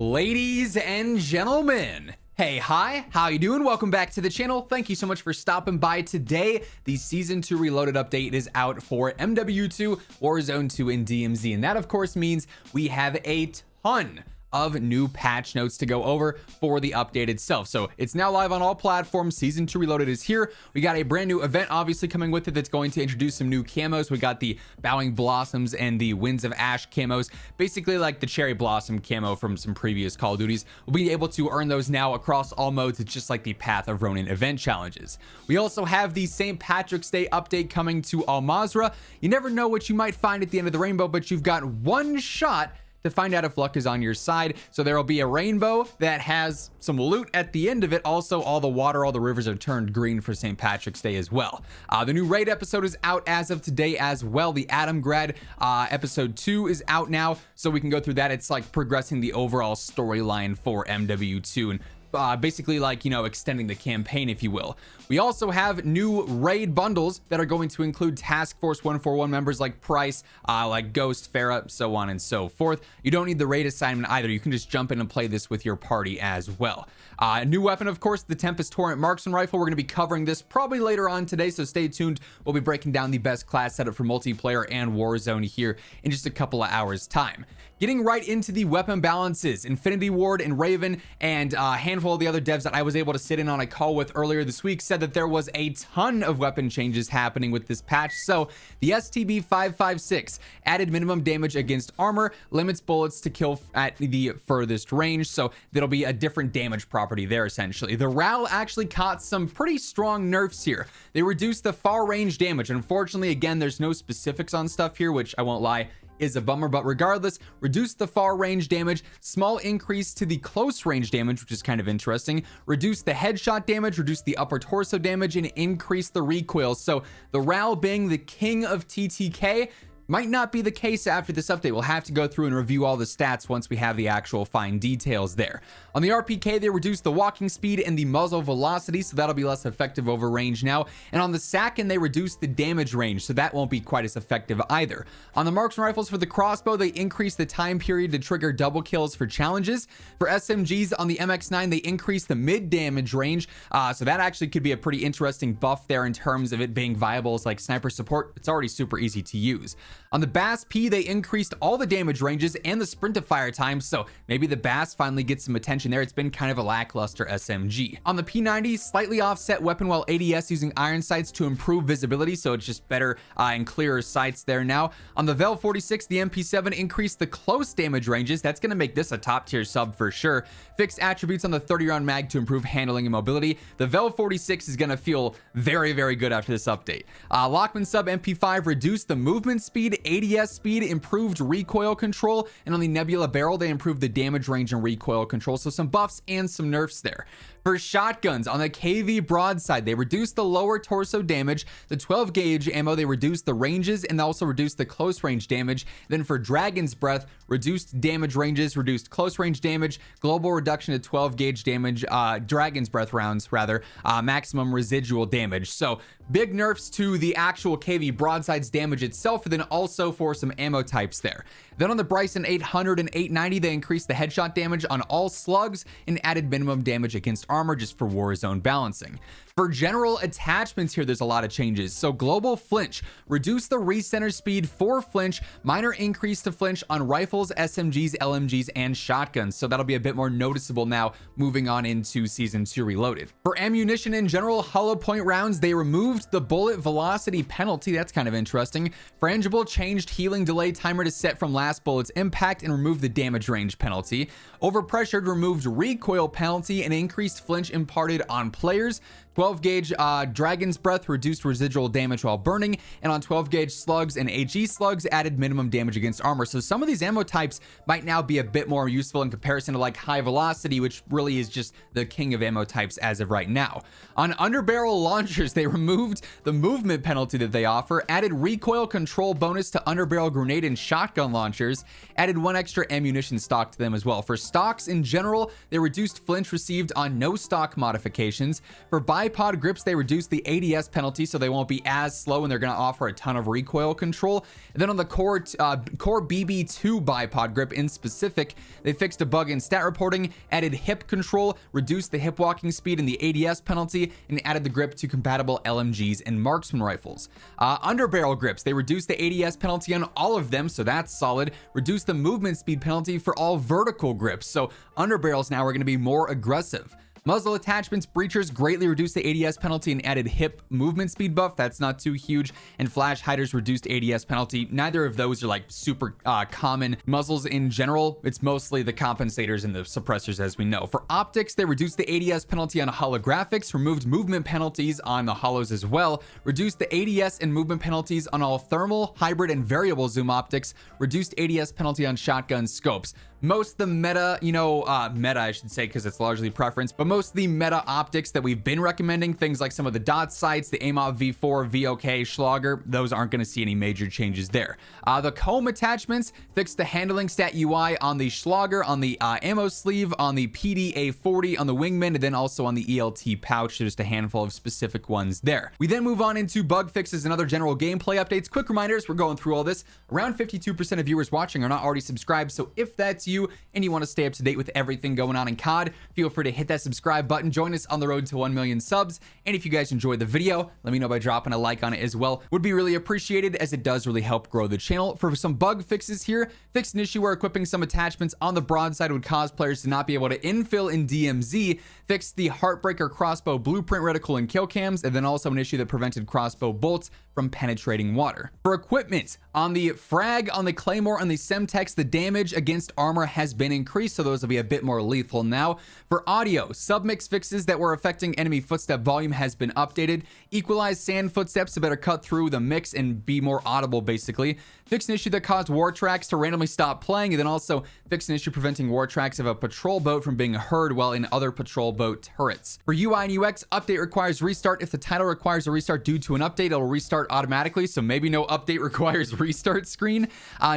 Ladies and gentlemen, hi, how you doing? Welcome back to the channel. Thank you so much for stopping by today. The Season 2 Reloaded update is out for MW2, Warzone 2, and DMZ, and that of course means we have a ton of new patch notes to go over for the update itself. So it's now live on all platforms. Season 2 Reloaded is here. We got a brand new event obviously coming with it that's going to introduce some new camos. We got the Bowing Blossoms and the Winds of Ash camos, basically like the Cherry Blossom camo from some previous Call of Duties. We'll be able to earn those now across all modes. It's just like the Path of Ronin event challenges. We also have the St. Patrick's Day update coming to Al Mazrah. You never know what you might find at the end of the rainbow, but you've got one shot to find out if luck is on your side. So there will be a rainbow that has some loot at the end of it. Also, all the water, all the rivers are turned green for St. Patrick's Day as well. The new raid episode is out as of today as well. The Adam Grad episode 2 is out now, so we can go through that. It's like progressing the overall storyline for MW2 and basically like, you know, extending the campaign, if you will. We also have new raid bundles that are going to include Task Force 141 members like Price, like Ghost, Farah, so on and so forth. You don't need the raid assignment either. You can just jump in and play this with your party as well. A new weapon, of course, the Tempest Torrent Marksman Rifle. We're going to be covering this probably later on today, so stay tuned. We'll be breaking down the best class setup for multiplayer and Warzone here in just a couple of hours time. Getting right into the weapon balances, Infinity Ward and Raven and a handful of the other devs that I was able to sit in on a call with earlier this week said that there was a ton of weapon changes happening with this patch. So the STB 556 added minimum damage against armor, limits bullets to kill at the furthest range, so that'll be a different damage property there essentially. The RAL actually caught some pretty strong nerfs here. They reduced the far range damage. Unfortunately, again, there's no specifics on stuff here, which I won't lie is a bummer, but regardless, reduce the far range damage, small increase to the close range damage, which is kind of interesting, reduce the headshot damage, reduce the upper torso damage, and increase the recoil. So the RAL being the king of TTK might not be the case after this update. We'll have to go through and review all the stats once we have the actual fine details there. On the RPK, they reduced the walking speed and the muzzle velocity, so that'll be less effective over range now. And on the Sakin, they reduced the damage range, so that won't be quite as effective either. On the Marksman Rifles for the crossbow, they increased the time period to trigger double kills for challenges. For SMGs on the MX9, they increased the mid damage range, so that actually could be a pretty interesting buff there in terms of it being viable as like sniper support. It's already super easy to use. On the Bass P, they increased all the damage ranges and the sprint to fire time, so maybe the Bass finally gets some attention there. It's been kind of a lackluster SMG. On the P90, slightly offset weapon while ADS using iron sights to improve visibility, so it's just better and clearer sights there now. On the Vel 46, the MP7 increased the close damage ranges. That's going to make this a top tier sub for sure. Fixed attributes on the 30-round mag to improve handling and mobility. The Vel 46 is going to feel very, very good after this update. Lockman sub MP5 reduced the movement speed, ADS speed, improved recoil control, and on the Nebula barrel, they improved the damage range and recoil control, so some buffs and some nerfs there. For shotguns, on the KV broadside, they reduced the lower torso damage, the 12 gauge ammo, they reduced the ranges, and they also reduced the close range damage. Then for Dragon's Breath, reduced damage ranges, reduced close range damage, global reduction to 12 gauge damage, Dragon's Breath rounds rather, maximum residual damage. So big nerfs to the actual KV broadside's damage itself, and then also for some ammo types there. Then on the Bryson 800 and 890, they increased the headshot damage on all slugs and added minimum damage against armor just for Warzone balancing. For general attachments here, there's a lot of changes. So global flinch, reduce the recenter speed for flinch, minor increase to flinch on rifles, SMGs, LMGs, and shotguns. So that'll be a bit more noticeable now moving on into Season 2 Reloaded. For ammunition in general, hollow point rounds, they removed the bullet velocity penalty. That's kind of interesting. Frangible changed healing delay timer to set from last bullet's impact and removed the damage range penalty. Overpressured removed recoil penalty and increased flinch imparted on players. 12 gauge Dragon's Breath reduced residual damage while burning, and on 12 gauge slugs and HE slugs added minimum damage against armor. So some of these ammo types might now be a bit more useful in comparison to like high velocity, which really is just the king of ammo types as of right now. On underbarrel launchers, they removed the movement penalty that they offer, added recoil control bonus to underbarrel grenade and shotgun launchers, added one extra ammunition stock to them as well. For stocks in general, they reduced flinch received on no stock modifications. For buy bipod grips, they reduce the ADS penalty, so they won't be as slow, and they're going to offer a ton of recoil control. And then on the core BB2 bipod grip in specific, they fixed a bug in stat reporting, added hip control, reduced the hip walking speed and the ADS penalty, and added the grip to compatible LMGs and marksman rifles. Underbarrel grips, they reduced the ADS penalty on all of them, so that's solid. Reduced the movement speed penalty for all vertical grips, so underbarrels now are going to be more aggressive. Muzzle attachments breachers greatly reduced the ADS penalty and added hip movement speed buff. That's not too huge. And flash hiders reduced ADS penalty. Neither of those are like super common muzzles in general. It's mostly the compensators and the suppressors, as we know. For optics, they reduced the ADS penalty on holographics, removed movement penalties on the holos as well, reduced the ADS and movement penalties on all thermal, hybrid, and variable zoom optics, reduced ADS penalty on shotgun scopes. Most of the meta, meta I should say, because it's largely preference, but most of the meta optics that we've been recommending, things like some of the dot sights, the MW4, VOK, Schlager, those aren't going to see any major changes there. The comb attachments fixed the handling stat UI on the Schlager, on the ammo sleeve, on the PDA40, on the wingman, and then also on the ELT pouch. Just a handful of specific ones there. We then move on into bug fixes and other general gameplay updates. Quick reminders, we're going through all this. Around 52% of viewers watching are not already subscribed, so if that's you and you want to stay up to date with everything going on in COD, feel free to hit that subscribe button. Join us on the road to 1 million subs. And if you guys enjoyed the video, let me know by dropping a like on it as well. Would be really appreciated, as it does really help grow the channel. For some bug fixes here, fixed an issue where equipping some attachments on the broadside would cause players to not be able to infill in DMZ, fixed the Heartbreaker crossbow blueprint reticle and kill cams, and then also an issue that prevented crossbow bolts from penetrating water. For equipment, on the frag, on the claymore, on the semtex, the damage against armor has been increased, so those will be a bit more lethal now. For audio, submix fixes that were affecting enemy footstep volume has been updated. Equalized sand footsteps to better cut through the mix and be more audible, basically. Fixed an issue that caused war tracks to randomly stop playing, and then also fixed an issue preventing war tracks of a patrol boat from being heard while in other patrol boat turrets. For UI and UX, update requires restart. If the title requires a restart due to an update, it'll restart automatically, so maybe no update requires restart screen.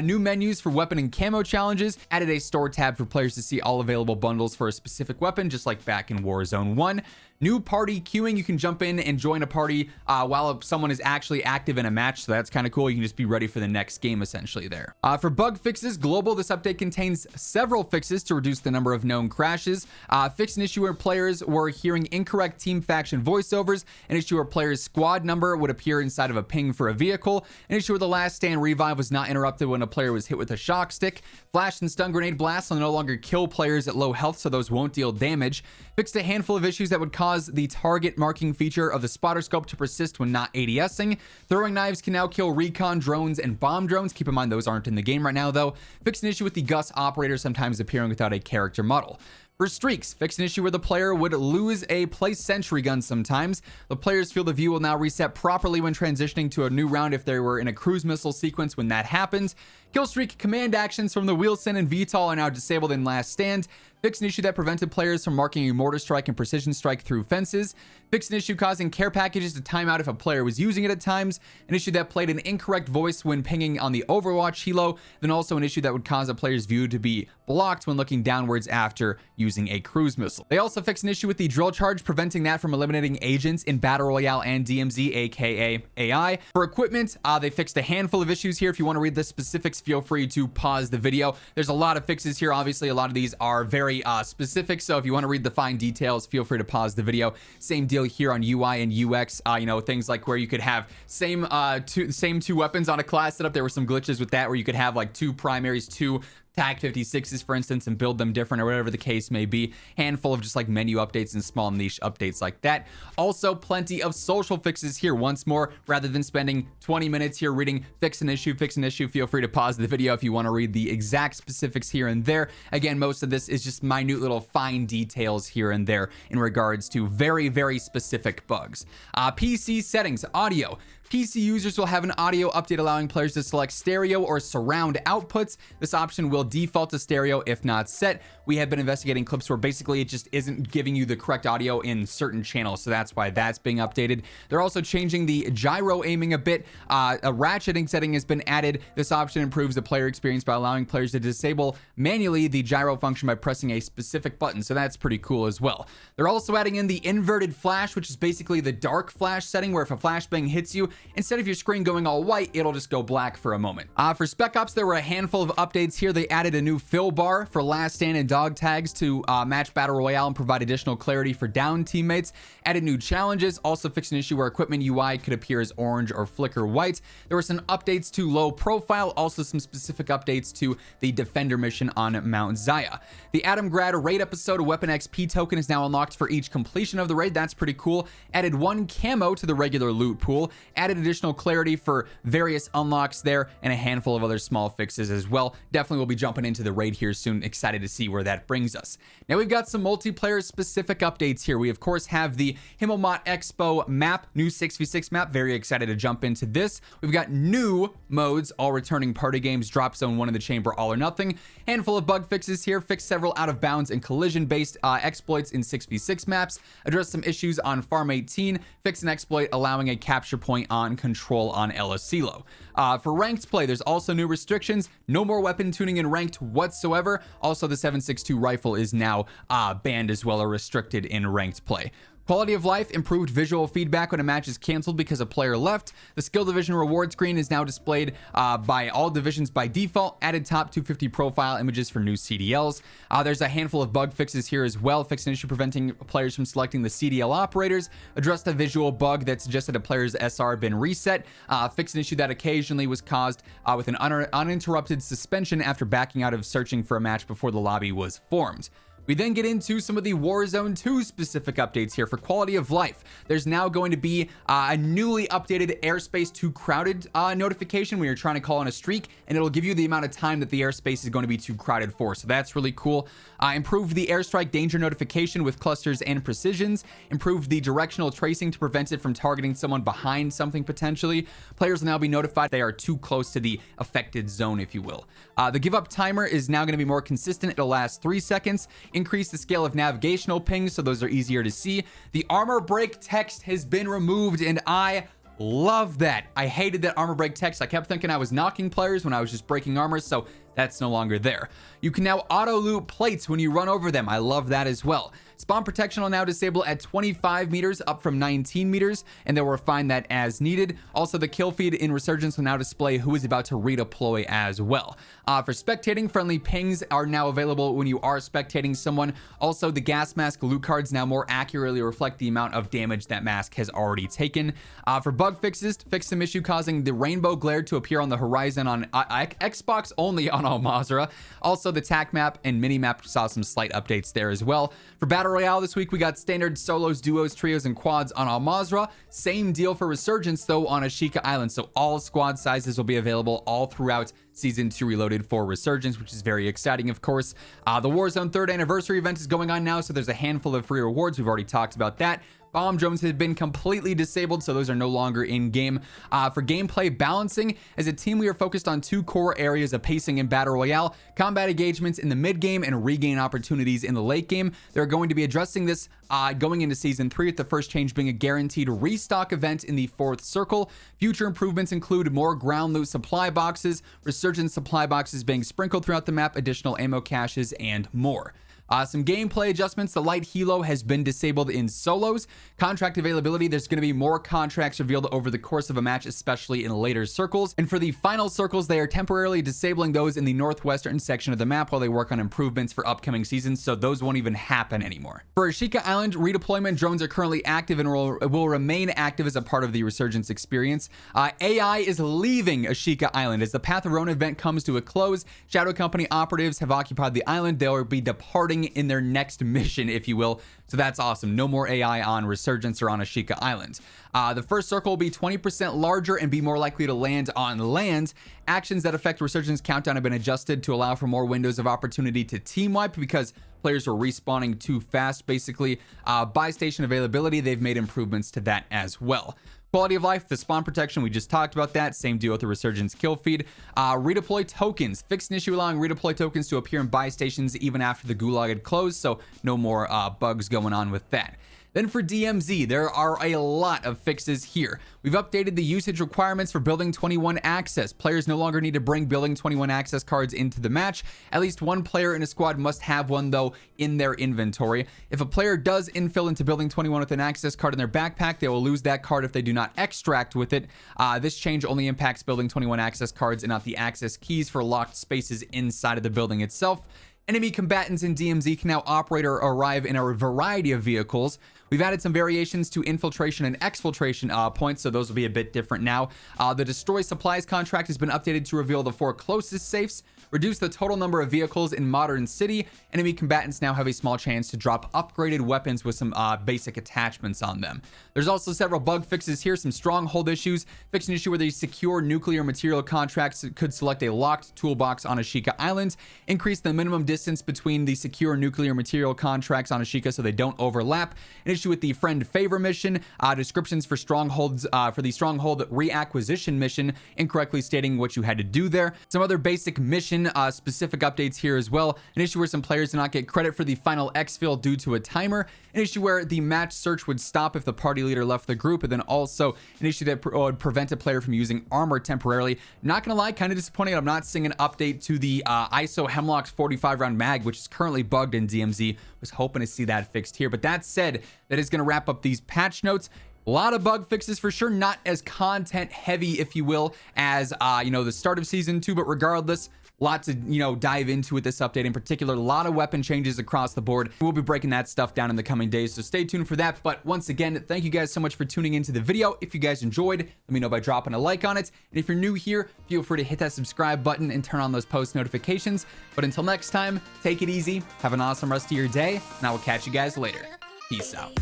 New menus for weapon and camo challenges. Added a store tab for players to see all available bundles for a specific weapon, just like back in Warzone 1. New party queuing, you can jump in and join a party while someone is actually active in a match, so that's kind of cool. You can just be ready for the next game essentially there. For bug fixes, global, this update contains several fixes to reduce the number of known crashes. Fixed an issue where players were hearing incorrect team faction voiceovers, an issue where players' squad number would appear inside of a ping for a vehicle, an issue where the last stand revive was not interrupted when a player was hit with a shock stick. Flash and stun grenade blasts will no longer kill players at low health, so those won't deal damage. Fixed a handful of issues that would cause the target marking feature of the spotter scope to persist when not ADSing. Throwing knives can now kill recon drones and bomb drones. Keep in mind those aren't in the game right now though. Fixed an issue with the Gus operator sometimes appearing without a character model. For streaks, fixed an issue where the player would lose a place sentry gun sometimes. The player's field of view will now reset properly when transitioning to a new round if they were in a cruise missile sequence when that happens. Killstreak command actions from the Wheelson and VTOL are now disabled in Last Stand. Fixed an issue that prevented players from marking a mortar strike and precision strike through fences. Fixed an issue causing care packages to time out if a player was using it at times. An issue that played an incorrect voice when pinging on the Overwatch helo. Then also an issue that would cause a player's view to be blocked when looking downwards after using a cruise missile. They also fixed an issue with the drill charge, preventing that from eliminating agents in Battle Royale and DMZ, aka AI. For equipment, they fixed a handful of issues here. If you want to read the specifics, feel free to pause the video. There's a lot of fixes here. Obviously, a lot of these are very specific, so if you want to read the fine details, feel free to pause the video. Same deal here on UI and UX. Things like where you could have same two weapons on a class setup. There were some glitches with that where you could have like two primaries, two TAC 56s, for instance, and build them different or whatever the case may be. Handful of just like menu updates and small niche updates like that. Also, plenty of social fixes here. Once more, rather than spending 20 minutes here reading fix an issue, feel free to pause the video if you want to read the exact specifics here and there. Again, most of this is just minute little fine details here and there in regards to very, very specific bugs. PC settings, audio. PC users will have an audio update allowing players to select stereo or surround outputs. This option will default to stereo if not set. We have been investigating clips where basically it just isn't giving you the correct audio in certain channels, so that's why that's being updated. They're also changing the gyro aiming a bit. A ratcheting setting has been added. This option improves the player experience by allowing players to disable manually the gyro function by pressing a specific button, so that's pretty cool as well. They're also adding in the inverted flash, which is basically the dark flash setting, where if a flashbang hits you, instead of your screen going all white, it'll just go black for a moment. For Spec Ops, there were a handful of updates here. They added a new fill bar for last stand and dog tags to match Battle Royale and provide additional clarity for down teammates. Added new challenges, also fixed an issue where equipment UI could appear as orange or flicker white. There were some updates to low profile, also some specific updates to the Defender mission on Mount Zaya. The Adam Grad raid episode weapon XP token is now unlocked for each completion of the raid. That's pretty cool. Added one camo to the regular loot pool. Added additional clarity for various unlocks there, and a handful of other small fixes as well. Definitely will be jumping into the raid here soon. Excited to see where that brings us. Now we've got some multiplayer specific updates here. We of course have the Himmelmott Expo map, new 6v6 map. Very excited to jump into this. We've got new modes, all returning party games, drop zone, one in the chamber, all or nothing. Handful of bug fixes here, fix several out of bounds and collision based exploits in 6v6 maps, address some issues on Farm 18, fix an exploit allowing a capture point on control on El Asilo. For ranked play, there's also new restrictions, no more weapon tuning in ranked whatsoever. Also, the 7.62 rifle is now banned as well, or restricted in ranked play. Quality of life, improved visual feedback when a match is canceled because a player left. The skill division reward screen is now displayed by all divisions by default. Added top 250 profile images for new CDLs. There's a handful of bug fixes here as well. Fixed an issue preventing players from selecting the CDL operators. Addressed a visual bug that suggested a player's SR had been reset. Fixed an issue that occasionally was caused with an uninterrupted suspension after backing out of searching for a match before the lobby was formed. We then get into some of the Warzone 2 specific updates here for quality of life. There's now going to be a newly updated airspace too crowded notification when you're trying to call on a streak, and it'll give you the amount of time that the airspace is going to be too crowded for. So that's really cool. Improved the airstrike danger notification with clusters and precisions. Improved the directional tracing to prevent it from targeting someone behind something potentially. Players will now be notified they are too close to the affected zone, if you will. The give up timer is now going to be more consistent. It'll last 3 seconds. Increase the scale of navigational pings so those are easier to see. The armor break text has been removed, and I love that. I hated that armor break text. I kept thinking I was knocking players when I was just breaking armor, so that's no longer there. You can now auto loot plates when you run over them. I love that as well. Spawn protection will now disable at 25 meters, up from 19 meters, and they'll refine that as needed. Also, the kill feed in Resurgence will now display who is about to redeploy as well. For spectating, friendly pings are now available when you are spectating someone. Also, the gas mask loot cards now more accurately reflect the amount of damage that mask has already taken. For bug fixes, to fix some issue causing the rainbow glare to appear on the horizon on Xbox only on Al Mazrah. Also, the TAC map and mini map saw some slight updates there as well. For Battle Royale this week, we got standard solos, duos, trios, and quads on Al Mazrah. Same deal for Resurgence, though, on Ashika Island. So all squad sizes will be available all throughout Season 2 Reloaded for Resurgence, which is very exciting, of course. The Warzone 3rd anniversary event is going on now, so there's a handful of free rewards. We've already talked about that. Bomb drones have been completely disabled, so those are no longer in game. For gameplay balancing, as a team, we are focused on 2 core areas of pacing in Battle Royale: combat engagements in the mid game and regain opportunities in the late game. They're going to be addressing this going into Season 3, with the first change being a guaranteed restock event in the 4th circle. Future improvements include more ground loot supply boxes, Resurgence supply boxes being sprinkled throughout the map, additional ammo caches, and more. Some gameplay adjustments. The light helo has been disabled in solos. Contract availability, there's going to be more contracts revealed over the course of a match, especially in later circles. And for the final circles, they are temporarily disabling those in the northwestern section of the map while they work on improvements for upcoming seasons, so those won't even happen anymore. For Ashika Island, redeployment drones are currently active and will remain active as a part of the Resurgence experience. AI is leaving Ashika Island as the Path of Roan event comes to a close. Shadow Company operatives have occupied the island. They will be departing in their next mission, if you will. So that's awesome. No more AI on Resurgence or on Ashika Island. The first circle will be 20% larger and be more likely to land on land. Actions that affect Resurgence countdown have been adjusted to allow for more windows of opportunity to team wipe because players are respawning too fast, basically. Buy station availability, they've made improvements to that as well. Quality of life, the spawn protection, we just talked about that. Same deal with the resurgence kill feed. Redeploy tokens, fixed an issue allowing redeploy tokens to appear in buy stations even after the gulag had closed, so no more bugs going on with that. Then for DMZ, there are a lot of fixes here. We've updated the usage requirements for Building 21 access. Players no longer need to bring Building 21 access cards into the match. At least one player in a squad must have one, though, in their inventory. If a player does infill into Building 21 with an access card in their backpack, they will lose that card if they do not extract with it. This change only impacts Building 21 access cards and not the access keys for locked spaces inside of the building itself. Enemy combatants in DMZ can now operate or arrive in a variety of vehicles. We've added some variations to infiltration and exfiltration points, so those will be a bit different now. The destroy supplies contract has been updated to reveal the 4 closest safes, reduce the total number of vehicles in Modern City. Enemy combatants now have a small chance to drop upgraded weapons with some basic attachments on them. There's also several bug fixes here, some stronghold issues. Fix an issue where the secure nuclear material contracts could select a locked toolbox on Ashika Island. Increase the minimum distance between the secure nuclear material contracts on Ashika so they don't overlap. An issue with the friend favor mission. Descriptions for strongholds, for the stronghold reacquisition mission, incorrectly stating what you had to do there. Some other basic mission specific updates here as well. An issue where some players do not get credit for the final exfil due to a timer. An issue where the match search would stop if the party leader left the group, and then also an issue that would prevent a player from using armor temporarily. Not gonna lie, kind of disappointing I'm not seeing an update to the ISO Hemlock's 45 round mag, which is currently bugged in DMZ. Was hoping to see that fixed here, but that said, that is going to wrap up these patch notes. A lot of bug fixes for sure, not as content heavy, if you will, as the start of season 2, but regardless, lots to dive into with this update. In particular, a lot of weapon changes across the board. We'll be breaking that stuff down in the coming days, so stay tuned for that. But once again, thank you guys so much for tuning into the video. If you guys enjoyed, let me know by dropping a like on it, and if you're new here, feel free to hit that subscribe button and turn on those post notifications. But until next time, take it easy, have an awesome rest of your day, and I will catch you guys later. Peace out.